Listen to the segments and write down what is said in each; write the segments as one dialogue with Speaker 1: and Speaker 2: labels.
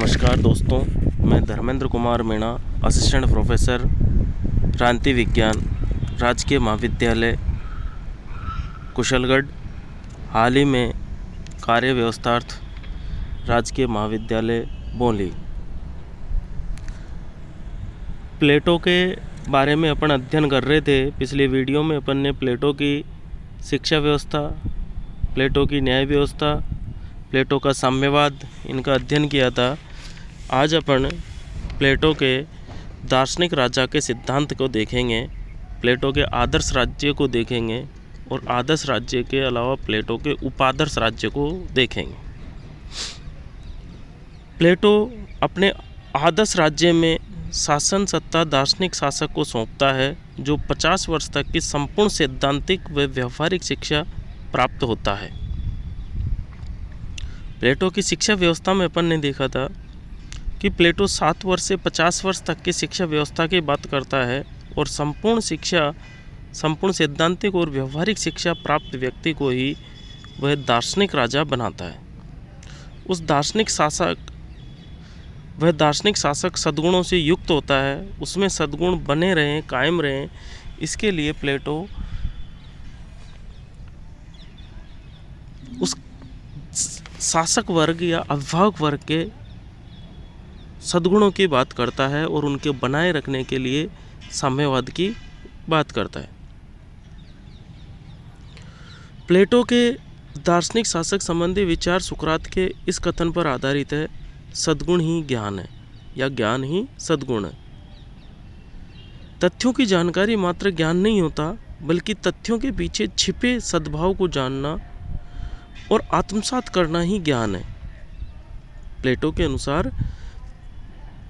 Speaker 1: नमस्कार दोस्तों, मैं धर्मेंद्र कुमार मीणा, असिस्टेंट प्रोफेसर क्रांति विज्ञान राजकीय महाविद्यालय कुशलगढ़, हाल ही में कार्य व्यवस्थार्थ राजकीय महाविद्यालय बोली। प्लेटो के बारे में अपन अध्ययन कर रहे थे। पिछले वीडियो में अपन ने प्लेटो की शिक्षा व्यवस्था, प्लेटो की न्याय व्यवस्था, प्लेटो का साम्यवाद, इनका अध्ययन किया था। आज अपन प्लेटो के दार्शनिक राजा के सिद्धांत को देखेंगे, प्लेटो के आदर्श राज्य को देखेंगे और आदर्श राज्य के अलावा प्लेटो के उपादर्श राज्य को देखेंगे। प्लेटो अपने आदर्श राज्य में शासन सत्ता दार्शनिक शासक को सौंपता है, जो 50 वर्ष तक की संपूर्ण सैद्धांतिक व व्यवहारिक शिक्षा प्राप्त होता है। प्लेटो की शिक्षा व्यवस्था में अपन ने देखा था कि प्लेटो 7 वर्ष से 50 वर्ष तक की शिक्षा व्यवस्था की बात करता है और संपूर्ण सैद्धांतिक और व्यवहारिक शिक्षा प्राप्त व्यक्ति को ही वह दार्शनिक राजा बनाता है। वह दार्शनिक शासक सद्गुणों से युक्त होता है, उसमें सद्गुण बने रहें, कायम रहें, इसके लिए प्लेटो उस शासक वर्ग या अभिभावक वर्ग के सद्गुणों की बात करता है और उनके बनाए रखने के लिए साम्यवाद की बात करता है। प्लेटो के दार्शनिक शासक संबंधी विचार सुकरात के इस कथन पर आधारित है, सद्गुण ही ज्ञान है या ज्ञान ही सद्गुण है। तथ्यों की जानकारी मात्र ज्ञान नहीं होता, बल्कि तथ्यों के पीछे छिपे सद्भाव को जानना और आत्मसात करना ही ज्ञान है। प्लेटो के अनुसार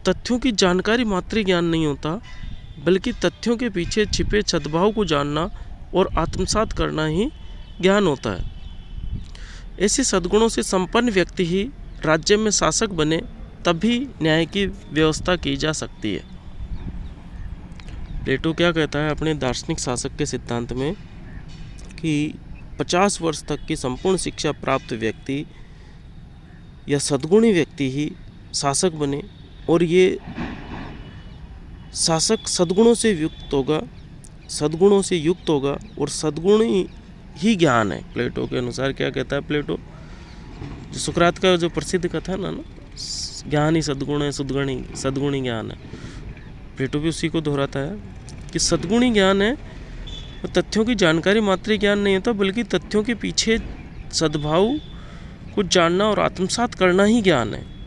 Speaker 1: तथ्यों की जानकारी मात्र ज्ञान नहीं होता, बल्कि तथ्यों के पीछे छिपे सद्भाव को जानना और आत्मसात करना ही ज्ञान होता है। ऐसे सद्गुणों से संपन्न व्यक्ति ही राज्य में शासक बने, तभी न्याय की व्यवस्था की जा सकती है। प्लेटो क्या कहता है अपने दार्शनिक शासक के सिद्धांत में कि 50 वर्ष तक की संपूर्ण शिक्षा प्राप्त व्यक्ति या सद्गुणी व्यक्ति ही शासक बने और ये शासक सद्गुणों से युक्त होगा और सद्गुण ही ज्ञान है। प्लेटो के अनुसार क्या कहता है प्लेटो, जो सुकरात का जो प्रसिद्ध कथन है ना, ज्ञान ही सद्गुण है, सद्गुण ही ज्ञान है। प्लेटो भी उसी को दोहराता है कि सद्गुण ही ज्ञान है। तथ्यों की जानकारी मात्र ज्ञान नहीं होता, बल्कि तथ्यों के पीछे सद्भाव को जानना और आत्मसात करना ही ज्ञान है।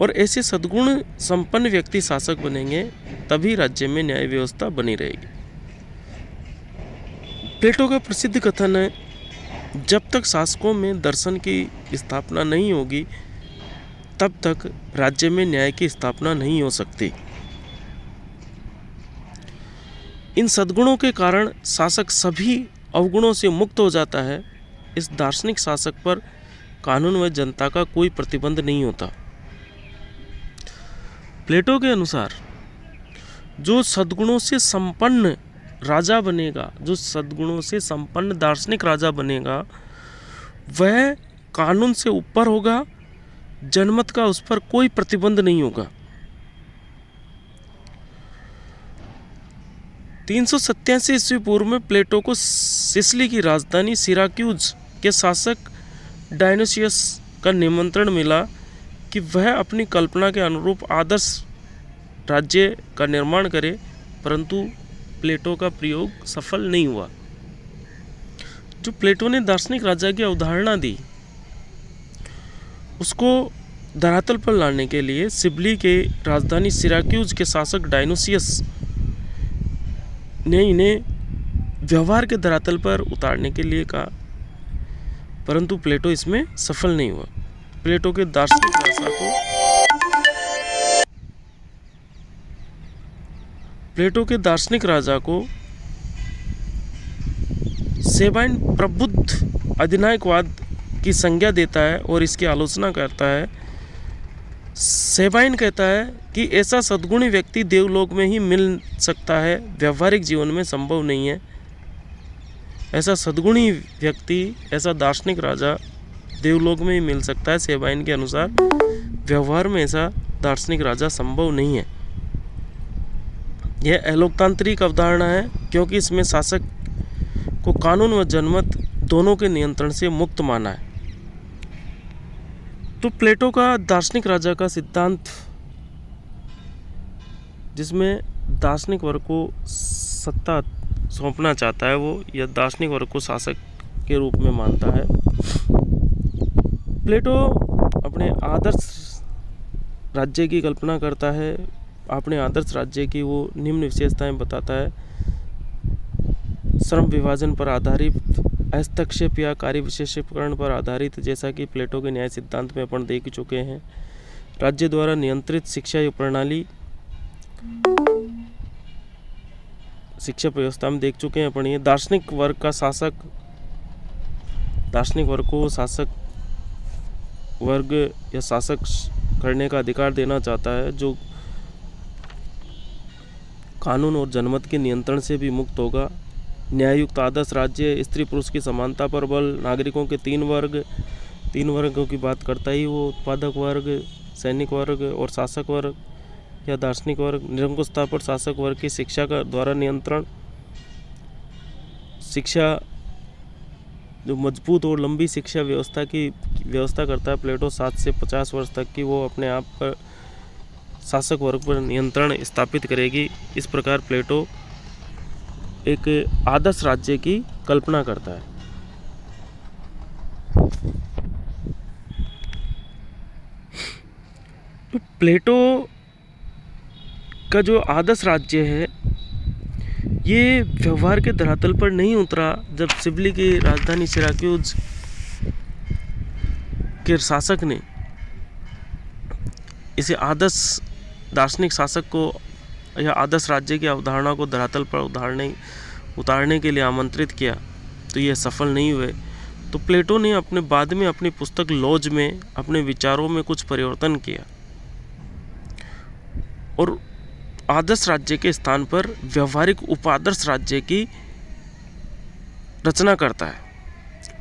Speaker 1: और ऐसे सद्गुण संपन्न व्यक्ति शासक बनेंगे, तभी राज्य में न्याय व्यवस्था बनी रहेगी। प्लेटो का प्रसिद्ध कथन है, जब तक शासकों में दर्शन की स्थापना नहीं होगी, तब तक राज्य में न्याय की स्थापना नहीं हो सकती। इन सद्गुणों के कारण शासक सभी अवगुणों से मुक्त हो जाता है। इस दार्शनिक शासक पर कानून व जनता का कोई प्रतिबंध नहीं होता। प्लेटो के अनुसार जो सद्गुणों से संपन्न राजा बनेगा, जो सद्गुणों से संपन्न दार्शनिक राजा बनेगा, वह कानून से ऊपर होगा, जनमत का उस पर कोई प्रतिबंध नहीं होगा। 387 ईस्वी पूर्व में प्लेटो को सिसिली की राजधानी सिराक्यूज के शासक डायनोसियस का निमंत्रण मिला कि वह अपनी कल्पना के अनुरूप आदर्श राज्य का निर्माण करे, परंतु प्लेटो का प्रयोग सफल नहीं हुआ। जो प्लेटो ने दार्शनिक राजा की अवधारणा दी, उसको धरातल पर लाने के लिए सिसिली के राजधानी सिराक्यूज के शासक डायनोसियस ने इन्हें व्यवहार के धरातल पर उतारने के लिए कहा, परंतु प्लेटो इसमें सफल नहीं हुआ। प्लेटो के दार्शनिक राजा को सेबाइन प्रबुद्ध अधिनायकवाद की संज्ञा देता है और इसकी आलोचना करता है। सेबाइन कहता है कि ऐसा सद्गुणी व्यक्ति देवलोक में ही मिल सकता है, व्यवहारिक जीवन में संभव नहीं है। ऐसा सद्गुणी व्यक्ति, ऐसा दार्शनिक राजा देवलोक में ही मिल सकता है। सेबाइन के अनुसार व्यवहार में ऐसा दार्शनिक राजा संभव नहीं है। यह अलोकतांत्रिक अवधारणा है क्योंकि इसमें शासक को कानून व जनमत दोनों के नियंत्रण से मुक्त माना है। तो प्लेटो का दार्शनिक राजा का सिद्धांत, जिसमें दार्शनिक वर्ग को सत्ता सौंपना चाहता है, वो यह दार्शनिक वर्ग को शासक के रूप में मानता है। प्लेटो अपने आदर्श राज्य की कल्पना करता है। अपने आदर्श राज्य की वो निम्न विशेषताएं बताता है: श्रम विभाजन पर आधारित, हस्तक्षेप या कार्य विशेषीकरण पर आधारित, जैसा कि प्लेटो के न्याय सिद्धांत में अपन देख चुके हैं। राज्य द्वारा नियंत्रित शिक्षा प्रणाली, शिक्षा व्यवस्था में देख चुके हैं अपन। ये दार्शनिक वर्ग का शासक, दार्शनिक वर्ग को शासक वर्ग या शासक करने का अधिकार देना चाहता है, जो कानून और जनमत के नियंत्रण से भी मुक्त होगा। न्याययुक्त आदर्श राज्य, स्त्री पुरुष की समानता पर बल, नागरिकों के तीन वर्गों की बात करता ही वो, उत्पादक वर्ग, सैनिक वर्ग और शासक वर्ग या दार्शनिक वर्ग। निरंकुशता पर शासक वर्ग की शिक्षा का द्वारा नियंत्रण, शिक्षा जो मजबूत और लंबी शिक्षा व्यवस्था की व्यवस्था करता है प्लेटो 7 से 50 वर्ष तक की, वो अपने आप पर शासक वर्ग पर नियंत्रण स्थापित करेगी। इस प्रकार प्लेटो एक आदर्श राज्य की कल्पना करता है। तो प्लेटो का जो आदर्श राज्य है, ये व्यवहार के धरातल पर नहीं उतरा। जब सिबली की राजधानी सिराक्यूज के शासक ने इसे आदर्श दार्शनिक शासक को या आदर्श राज्य की अवधारणा को धरातल पर उतारने के लिए आमंत्रित किया, तो ये सफल नहीं हुए। तो प्लेटो ने अपने बाद में अपनी पुस्तक लॉज में अपने विचारों में कुछ परिवर्तन किया और आदर्श राज्य के स्थान पर व्यवहारिक उपादर्श राज्य की रचना करता है।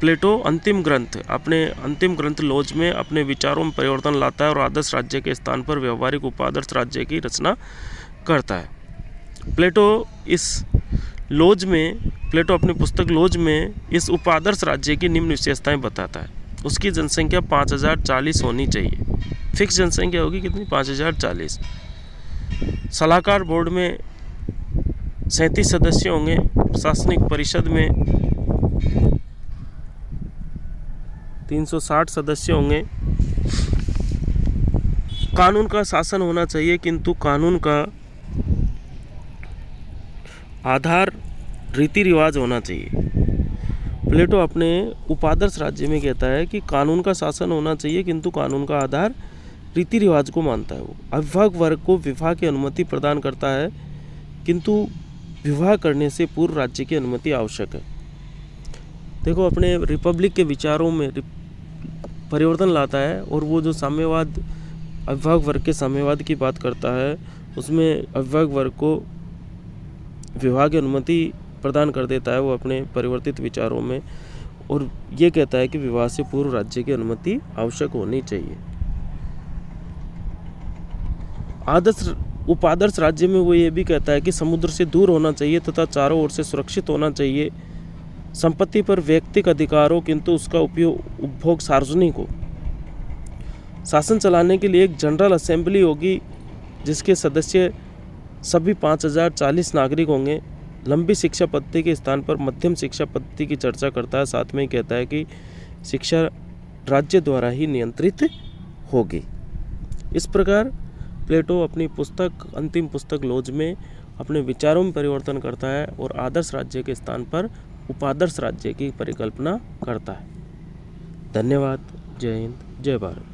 Speaker 1: प्लेटो अपने अंतिम ग्रंथ लॉज में अपने विचारों में परिवर्तन लाता है और आदर्श राज्य के स्थान पर व्यवहारिक उपादर्श राज्य की रचना करता है। प्लेटो अपनी पुस्तक लॉज में इस उपादर्श राज्य की निम्न विशेषताएं बताता है। उसकी जनसंख्या 5040 होनी चाहिए। फिक्स जनसंख्या होगी कितनी? 5040। सलाहकार बोर्ड में 37 सदस्य होंगे। प्रशासनिक परिषद में 360 सदस्य होंगे। कानून का शासन होना चाहिए, किंतु कानून का आधार रीति रिवाज होना चाहिए। प्लेटो अपने उपादर्श राज्य में कहता है कि कानून का शासन होना चाहिए, किंतु कानून का आधार रीति रिवाज को मानता है। वो अविवाहित वर्ग को विवाह की अनुमति प्रदान करता है, किंतु विवाह करने से पूर्व राज्य की अनुमति आवश्यक है। देखो, अपने रिपब्लिक के विचारों में परिवर्तन लाता है और वो जो साम्यवाद, अविवाहित वर्ग के साम्यवाद की बात करता है, उसमें अविवाहित वर्ग को विवाह की अनुमति प्रदान कर देता है वो अपने परिवर्तित विचारों में, और ये कहता है कि विवाह से पूर्व राज्य की अनुमति आवश्यक होनी चाहिए। उपादर्श राज्य में वो ये भी कहता है कि समुद्र से दूर होना चाहिए तथा चारों ओर से सुरक्षित होना चाहिए। संपत्ति पर व्यक्तिगत अधिकार हो, किंतु उसका उपभोग सार्वजनिक हो। शासन चलाने के लिए एक जनरल असेंबली होगी जिसके सदस्य सभी 5040 नागरिक होंगे। लंबी शिक्षा पद्धति के स्थान पर मध्यम शिक्षा पद्धति की चर्चा करता है। साथ में ही कहता है कि शिक्षा राज्य द्वारा ही नियंत्रित होगी। इस प्रकार प्लेटो अपनी अंतिम पुस्तक लॉज में अपने विचारों में परिवर्तन करता है और आदर्श राज्य के स्थान पर उपादर्श राज्य की परिकल्पना करता है। धन्यवाद। जय हिंद, जय भारत।